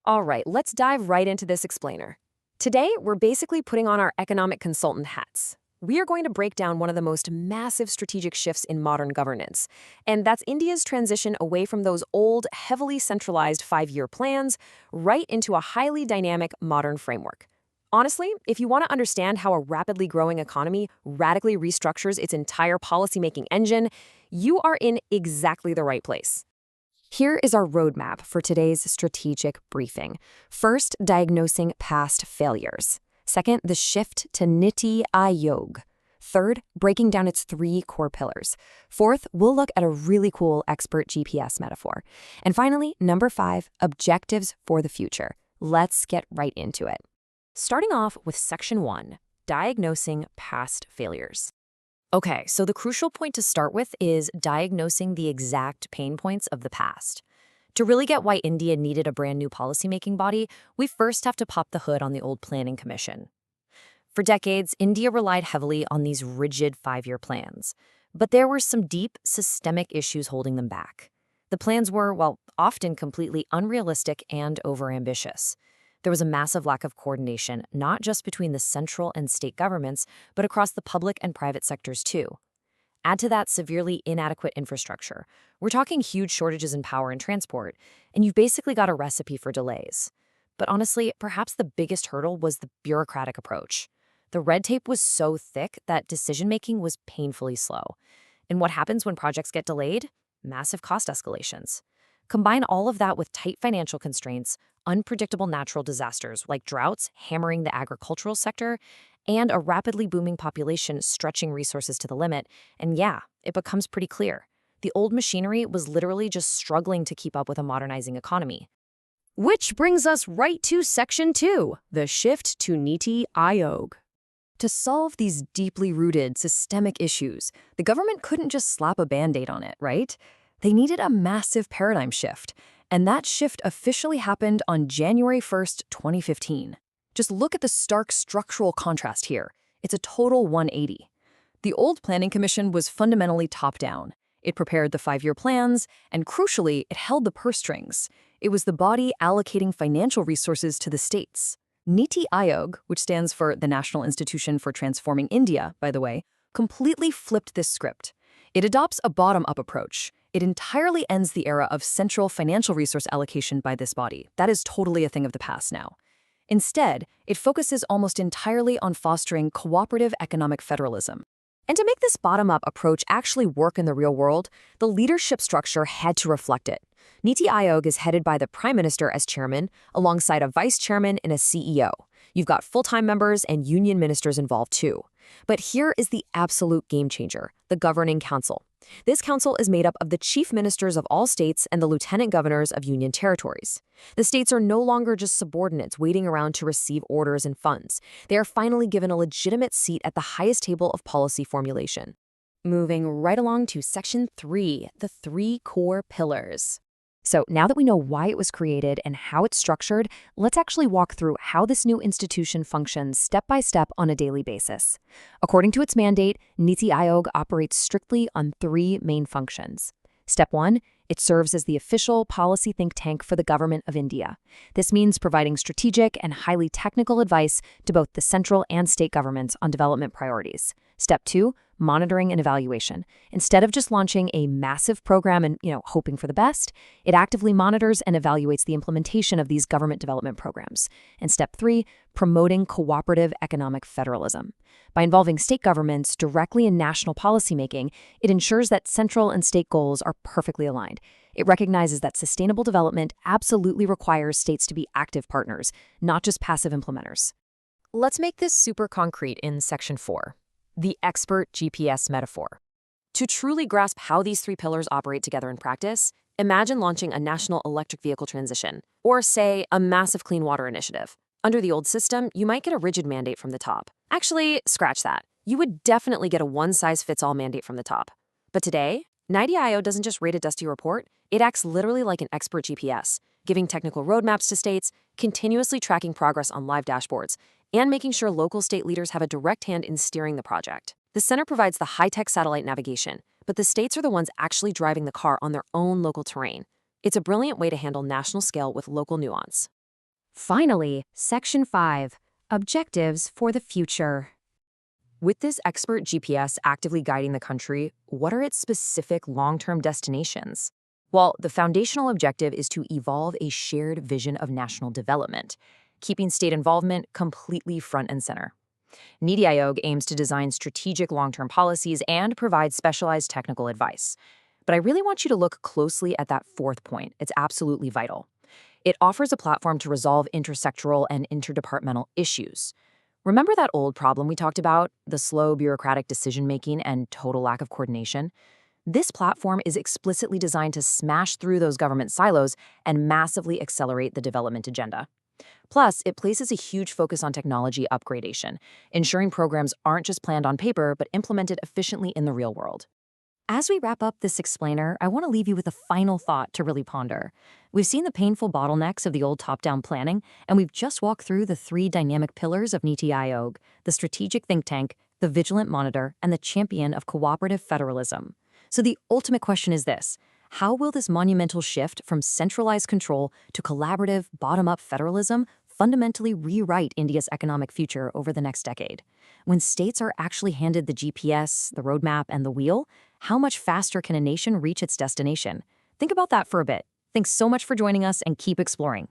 All right, let's dive right into this explainer. Today, we're basically putting on our economic consultant hats. We are going to break down one of the most massive strategic shifts in modern governance, and that's India's transition away from those old, heavily centralized 5-year plans right into a highly dynamic, modern framework. Honestly, if you want to understand how a rapidly growing economy radically restructures its entire policymaking engine, you are in exactly the right place. Here is our roadmap for today's strategic briefing. First, diagnosing past failures. Second, the shift to NITI Aayog. Third, breaking down its 3 core pillars. Fourth, we'll look at a really cool expert GPS metaphor. And finally, number 5, objectives for the future. Let's get right into it. Starting off with Section 1, diagnosing past failures. Okay, so the crucial point to start with is diagnosing the exact pain points of the past. To really get why India needed a brand new policymaking body, we first have to pop the hood on the old Planning Commission. For decades, India relied heavily on these rigid 5-year plans, but there were some deep, systemic issues holding them back. The plans were, well, often completely unrealistic and overambitious. There was a massive lack of coordination, not just between the central and state governments, but across the public and private sectors too. Add to that severely inadequate infrastructure. We're talking huge shortages in power and transport, and you've basically got a recipe for delays. But honestly, perhaps the biggest hurdle was the bureaucratic approach. The red tape was so thick that decision-making was painfully slow. And what happens when projects get delayed? Massive cost escalations. Combine all of that with tight financial constraints, unpredictable natural disasters like droughts hammering the agricultural sector, and a rapidly booming population stretching resources to the limit, and yeah, it becomes pretty clear. The old machinery was literally just struggling to keep up with a modernizing economy. Which brings us right to Section 2, the shift to NITI Aayog. To solve these deeply rooted systemic issues, the government couldn't just slap a Band-Aid on it, right? They needed a massive paradigm shift, and that shift officially happened on January 1st, 2015. Just look at the stark structural contrast here. It's a total 180. The old Planning Commission was fundamentally top-down. It prepared the 5-year plans, and crucially, it held the purse strings. It was the body allocating financial resources to the states. NITI Aayog, which stands for the National Institution for Transforming India, by the way, completely flipped this script. It adopts a bottom-up approach. It entirely ends the era of central financial resource allocation by this body. That is totally a thing of the past now. Instead, it focuses almost entirely on fostering cooperative economic federalism. And to make this bottom-up approach actually work in the real world, the leadership structure had to reflect it. NITI Aayog is headed by the Prime Minister as chairman, alongside a vice chairman and a CEO. You've got full-time members and union ministers involved too. But here is the absolute game changer, the Governing Council. This council is made up of the chief ministers of all states and the lieutenant governors of union territories. The states are no longer just subordinates waiting around to receive orders and funds. They are finally given a legitimate seat at the highest table of policy formulation. Moving right along to Section 3, the 3 core pillars. So now that we know why it was created and how it's structured, let's actually walk through how this new institution functions step by step on a daily basis. According to its mandate, NITI Aayog operates strictly on 3 main functions. Step 1, it serves as the official policy think tank for the government of India. This means providing strategic and highly technical advice to both the central and state governments on development priorities. Step 2, monitoring and evaluation. Instead of just launching a massive program and, hoping for the best, it actively monitors and evaluates the implementation of these government development programs. And step 3, promoting cooperative economic federalism. By involving state governments directly in national policymaking, it ensures that central and state goals are perfectly aligned. It recognizes that sustainable development absolutely requires states to be active partners, not just passive implementers. Let's make this super concrete in Section 4. The expert GPS metaphor. To truly grasp how these 3 pillars operate together in practice, imagine launching a national electric vehicle transition, or say, a massive clean water initiative. Under the old system, you might get a rigid mandate from the top. Actually, scratch that. You would definitely get a one-size-fits-all mandate from the top. But today, NITI Aayog doesn't just rate a dusty report, it acts literally like an expert GPS, giving technical roadmaps to states, continuously tracking progress on live dashboards, and making sure local state leaders have a direct hand in steering the project. The center provides the high-tech satellite navigation, but the states are the ones actually driving the car on their own local terrain. It's a brilliant way to handle national scale with local nuance. Finally, Section 5, Objectives for the Future. With this expert GPS actively guiding the country, what are its specific long-term destinations? Well, the foundational objective is to evolve a shared vision of national development, keeping state involvement completely front and center. NITI Aayog aims to design strategic long-term policies and provide specialized technical advice. But I really want you to look closely at that fourth point. It's absolutely vital. It offers a platform to resolve intersectoral and interdepartmental issues. Remember that old problem we talked about, the slow bureaucratic decision-making and total lack of coordination? This platform is explicitly designed to smash through those government silos and massively accelerate the development agenda. Plus, it places a huge focus on technology upgradation, ensuring programs aren't just planned on paper but implemented efficiently in the real world. As we wrap up this explainer, I want to leave you with a final thought to really ponder. We've seen the painful bottlenecks of the old top-down planning, and we've just walked through the three dynamic pillars of NITI Aayog: the strategic think tank, the vigilant monitor, and the champion of cooperative federalism. So the ultimate question is this: how will this monumental shift from centralized control to collaborative, bottom-up federalism fundamentally rewrite India's economic future over the next decade? When states are actually handed the GPS, the roadmap, and the wheel, how much faster can a nation reach its destination? Think about that for a bit. Thanks so much for joining us, and keep exploring.